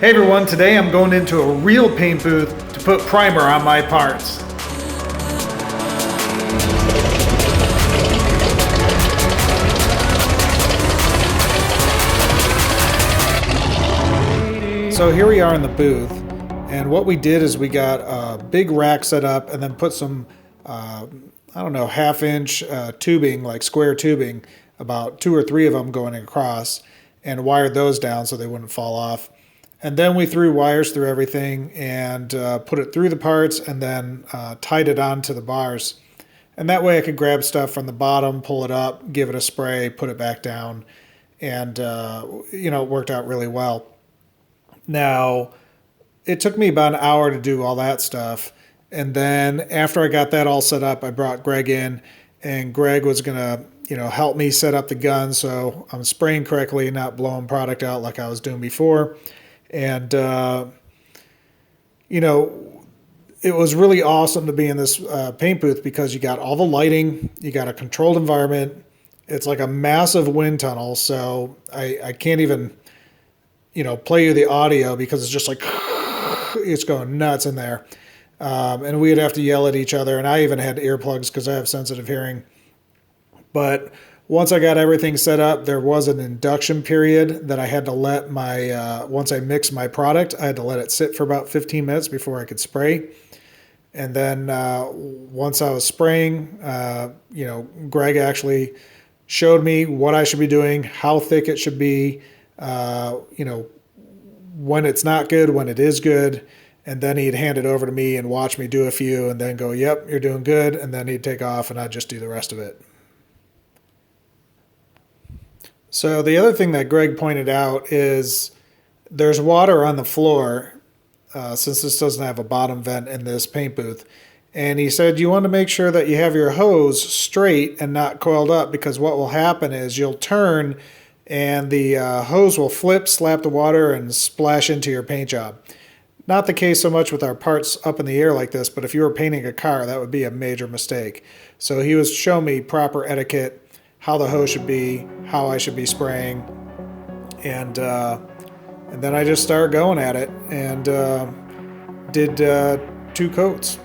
Hey everyone, today I'm going into a real paint booth to put primer on my parts. So here we are in the booth, and what we did is we got a big rack set up and then put some, I don't know, half-inch tubing, like square tubing, about 2 or 3 of them going across, and wired those down so they wouldn't fall off. And then we threw wires through everything and put it through the parts and then tied it onto the bars. And that way I could grab stuff from the bottom, pull it up, give it a spray, put it back down, and it worked out really well. Now, it took me about an hour to do all that stuff. And then after I got that all set up, I brought Greg in, and Greg was going to, help me set up the gun so I'm spraying correctly and not blowing product out like I was doing before. And, it was really awesome to be in this paint booth because you got all the lighting, you got a controlled environment. It's like a massive wind tunnel, so I can't even, play you the audio because it's just like, it's going nuts in there. And we'd have to yell at each other, and I even had earplugs because I have sensitive hearing. But once I got everything set up, there was an induction period that I had to let once I mixed my product, I had to let it sit for about 15 minutes before I could spray. And then once I was spraying, Greg actually showed me what I should be doing, how thick it should be, when it's not good, when it is good. And then he'd hand it over to me and watch me do a few and then go, yep, you're doing good. And then he'd take off and I'd just do the rest of it. So the other thing that Greg pointed out is there's water on the floor since this doesn't have a bottom vent in this paint booth. And he said you want to make sure that you have your hose straight and not coiled up, because what will happen is you'll turn and the hose will flip, slap the water, and splash into your paint job. Not the case so much with our parts up in the air like this, but if you were painting a car, that would be a major mistake. So he was showing me proper etiquette, how the hose should be, how I should be spraying, and then I just started going at it and did 2 coats.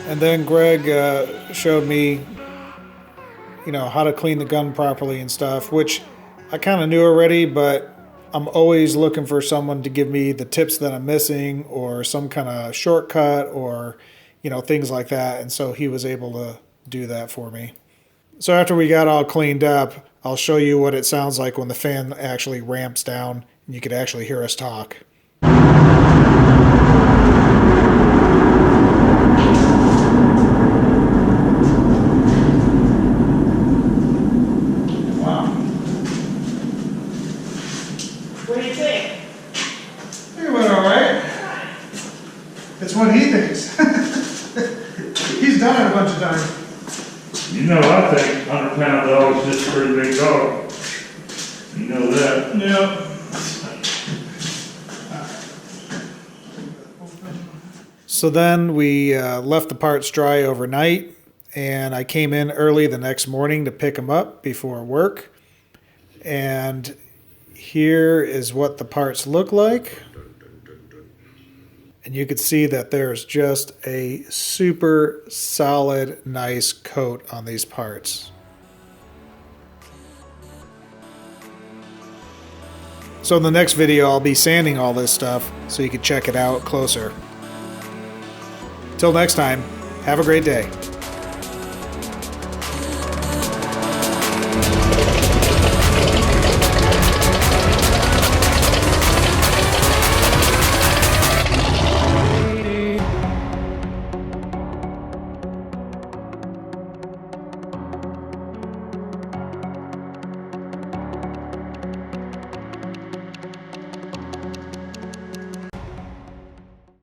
And then Greg showed me, how to clean the gun properly and stuff, which I kind of knew already, but I'm always looking for someone to give me the tips that I'm missing, or some kind of shortcut, or, things like that. And so he was able to do that for me. So after we got all cleaned up, I'll show you what it sounds like when the fan actually ramps down and you could actually hear us talk. What do you think? It went all right. It's what he thinks. He's done it a bunch of times. You know, I think 100-pound dog is just a pretty big dog. You know that. Yeah. So then we left the parts dry overnight, and I came in early the next morning to pick them up before work. And here is what the parts look like. And you can see that there's just a super solid, nice coat on these parts. So in the next video, I'll be sanding all this stuff so you can check it out closer. Till next time, have a great day.